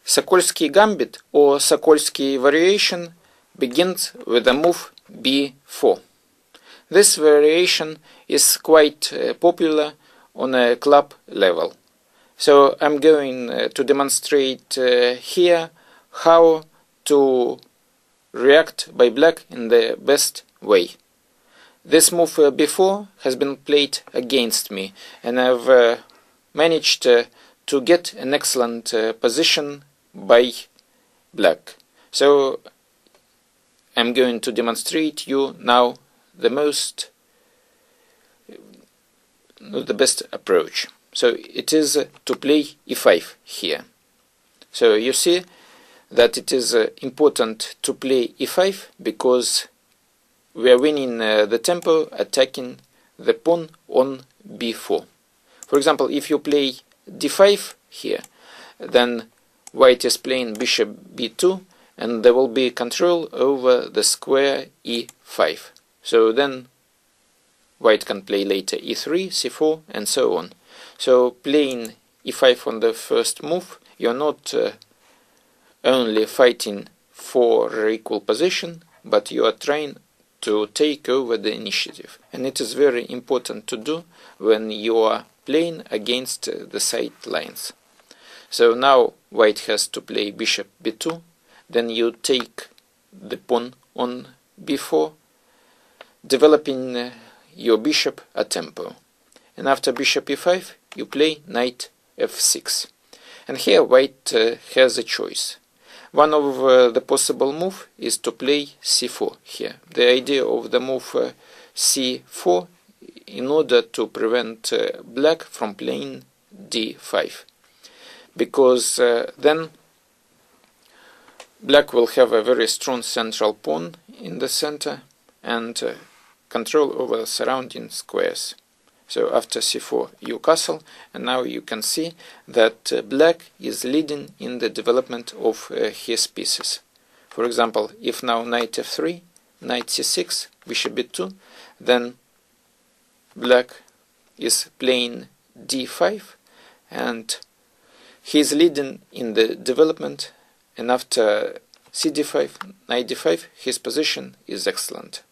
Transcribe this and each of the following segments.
Sokolsky gambit or Sokolsky variation begins with the move b4. This variation is quite popular on a club level. So I'm going to demonstrate here how to react by black in the best way. This move before has been played against me, and I've managed to get an excellent position by black. So I'm going to demonstrate you now the best approach. So it is to play e5 here. So you see that it is important to play e5 because we are winning the tempo attacking the pawn on b4. For example, if you play d5 here, then white is playing bishop b2, and there will be control over the square e5. So then white can play later e3, c4, and so on. So playing e5 on the first move, you're not only fighting for equal position, but you are trying to take over the initiative. And it is very important to do when you are playing against the side lines. So now white has to play bishop b2, then you take the pawn on b4, developing your bishop a tempo. And after bishop e5, you play knight f6. And here white has a choice. One of the possible move is to play c4 here. The idea of the move c4 in order to prevent black from playing d5. Because then black will have a very strong central pawn in the center and control over surrounding squares. So after c4 you castle, and now you can see that black is leading in the development of his pieces. For example, if now knight f3, knight c6, bishop b2, then black is playing d5 and he is leading in the development, and after cd5, knight d5, his position is excellent.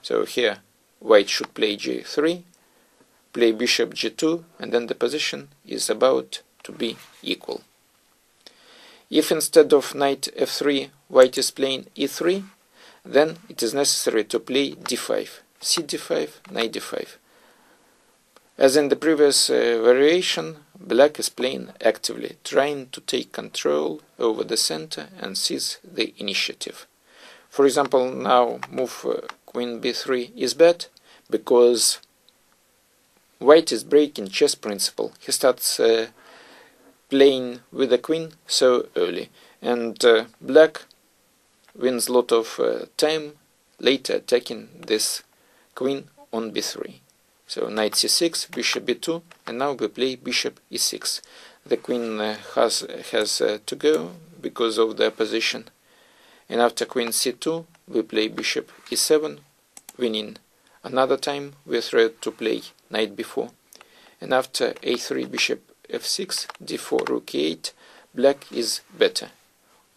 So here white should play g3, play bishop g2, and then the position is about to be equal. If instead of knight f3 white is playing e3, then it is necessary to play d5, cd5, knight d5. As in the previous variation, black is playing actively, trying to take control over the center and seize the initiative. For example, now move queen b3 is bad because white is breaking chess principle. He starts playing with the queen so early, and black wins a lot of time later attacking this queen on b3. So knight c6, bishop b2, and now we play bishop e6. The queen has to go because of the position. And after queen c2, we play bishop e7, winning another time. We thread to play knight b4. And after a3, bishop f6, d4, rook e8, black is better.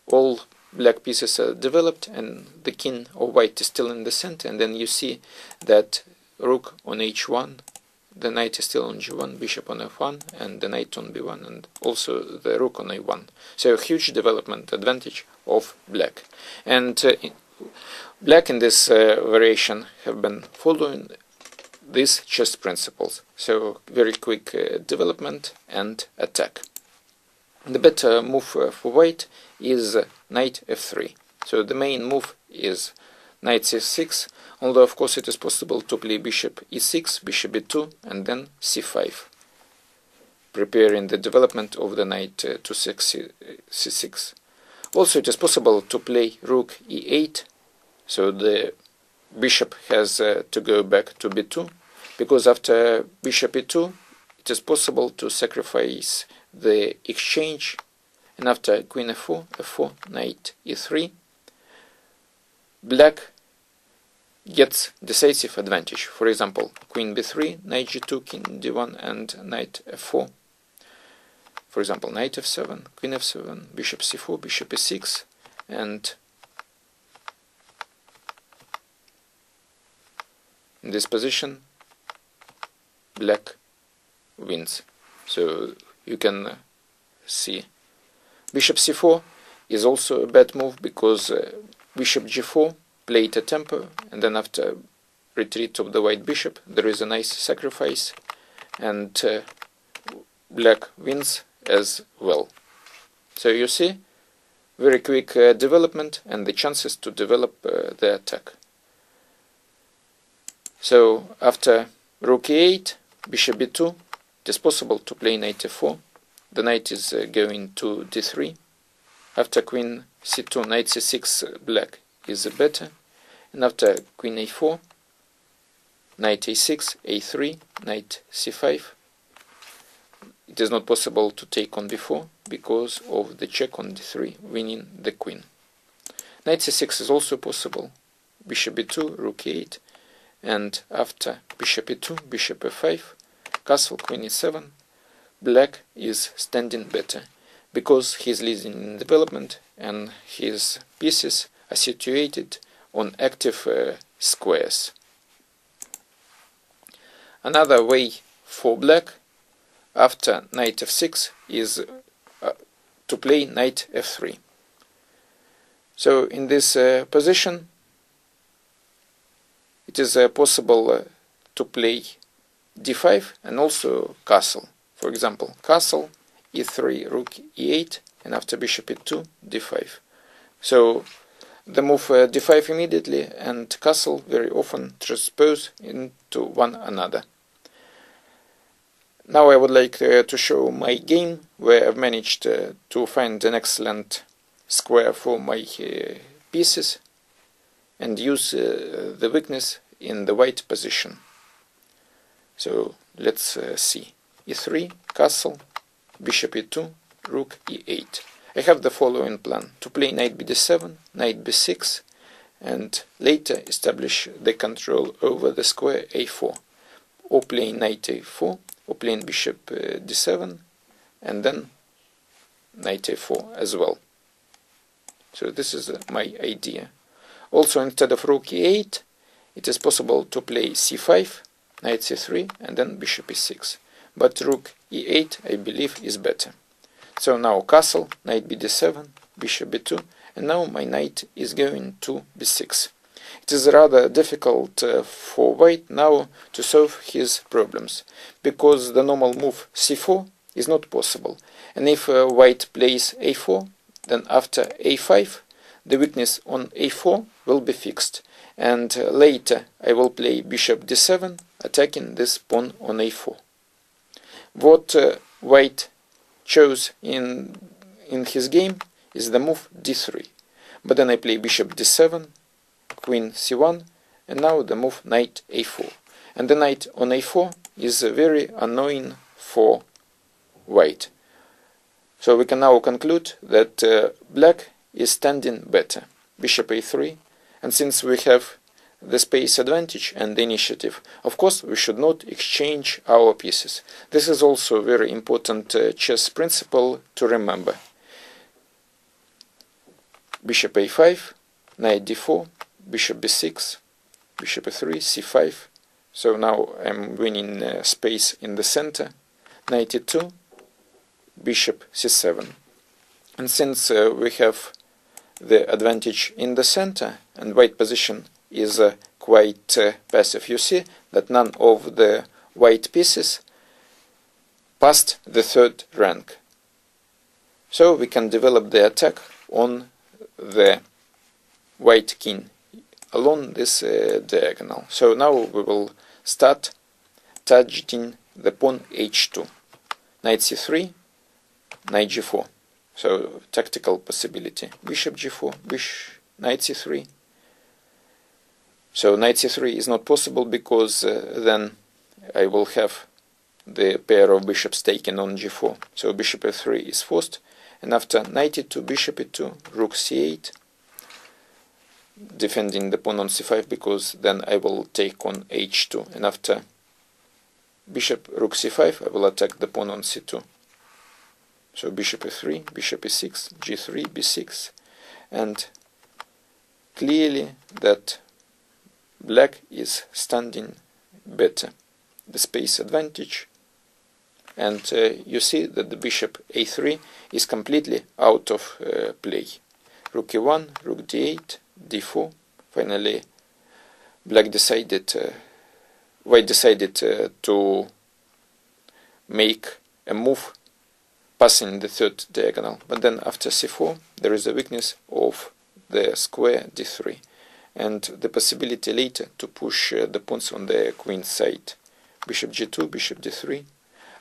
All black pieces are developed and the king of white is still in the center, and then you see that rook on h1, the knight is still on g1, bishop on f1, and the knight on b1, and also the rook on a1. So a huge development advantage of black. And black in this variation have been following these chess principles. So very quick development and attack. The better move for white is knight f3. So the main move is knight c6, although of course it is possible to play bishop e6, bishop b2, and then c5, preparing the development of the knight to c6. Also it is possible to play rook e8, so the bishop has to go back to b2, because after bishop e2 it is possible to sacrifice the exchange, and after queen f4, f4, knight e3, black gets decisive advantage. For example, queen b3, knight g2, king d1, and knight f4. for example, knight f7, queen f7, bishop c4, bishop e6, and in this position black wins. So you can see bishop c4 is also a bad move, because bishop g4 played a tempo, and then after retreat of the white bishop there is a nice sacrifice, and black wins as well. So you see, very quick development and the chances to develop the attack. So after rook e8, bishop b2, it is possible to play knight f4. The knight is going to d3. After queen c2, knight c6, black is better. And after queen a4, knight a6, a3, knight c5. It is not possible to take on b4 because of the check on d3, winning the queen. Knight c6 is also possible. Bishop b2, rook e8, and after bishop e2, bishop f5, castle, queen e7, black is standing better, because he is leading in development and his pieces are situated on active squares. Another way for black after knight f6 is to play knight f3. So in this position it is possible to play d5 and also castle. For example, castle, e3, rook e8, and after bishop e2, d5. So the move d5 immediately and castle very often transpose into one another. Now I would like to show my game where I've managed to find an excellent square for my pieces and use the weakness in the white position. So let's see. e3, castle, bishop e2, rook e8. I have the following plan: to play knight bd7, knight b6, and later establish the control over the square a4, or playing knight a4, or playing bishop d7, and then knight a4 as well. So this is my idea. Also, instead of rook e8, it is possible to play c5, knight c3, and then bishop e6. But rook e8, I believe, is better. So now castle, knight bd7, bishop b2, and now my knight is going to b6. It is rather difficult for white now to solve his problems, because the normal move c4 is not possible. And if white plays a4, then after a5, the weakness on a4 will be fixed. And later I will play bishop d7, attacking this pawn on a4. What white chose in his game is the move d3. But then I play bishop d7, queen c1, and now the move knight a4. And the knight on a4 is very annoying for white. So we can now conclude that black is standing better. Bishop a3, and since we have the space advantage and the initiative, of course we should not exchange our pieces. This is also a very important chess principle to remember. Bishop a5, knight d4, bishop b6, bishop a3, c5. So now I'm winning space in the center. Knight e2, bishop c7. And since we have the advantage in the center and white position is quite passive, you see that none of the white pieces passed the third rank. So we can develop the attack on the white king along this diagonal. So now we will start targeting the pawn h2. Knight c3, knight g4. So tactical possibility. Bishop g4, knight c3. So knight c3 is not possible, because then I will have the pair of bishops taken on g4. So bishop f3 is forced, and after knight e2, bishop e2, rook c8, defending the pawn on c5, because then I will take on h2, and after bishop rook c5 I will attack the pawn on c2. So bishop e3, bishop e6, g3, b6, and clearly that black is standing better. The space advantage, and you see that the bishop a3 is completely out of play. Rook e1, rook d8, d4. Finally, white decided to make a move passing the third diagonal, but then after c4 there is a weakness of the square d3 and the possibility later to push the pawns on the queen side. Bishop g2, bishop d3.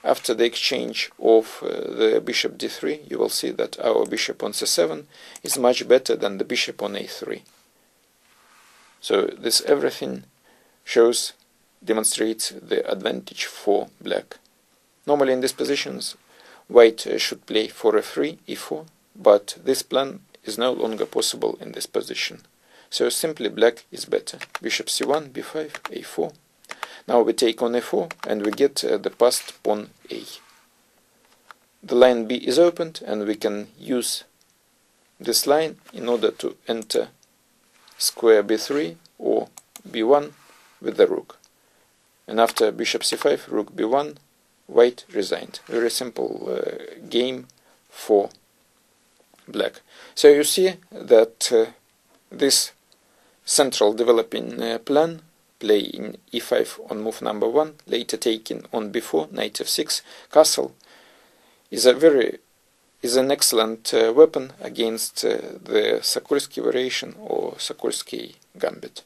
After the exchange of the bishop d3, you will see that our bishop on c7 is much better than the bishop on a3. So this everything demonstrates the advantage for black. Normally in these positions white should play for f3, e4, but this plan is no longer possible in this position. So simply black is better. Bishop c1, b5, a4. Now we take on a4 and we get the passed pawn a. The line b is opened and we can use this line in order to enter square b3 or b1 with the rook. And after bishop c5, rook b1, white resigned. Very simple game for black. So you see that this central developing plan, play in e5 on move number 1, later taken on b4, knight f6, castle, is an excellent weapon against the Sokolsky variation or Sokolsky gambit.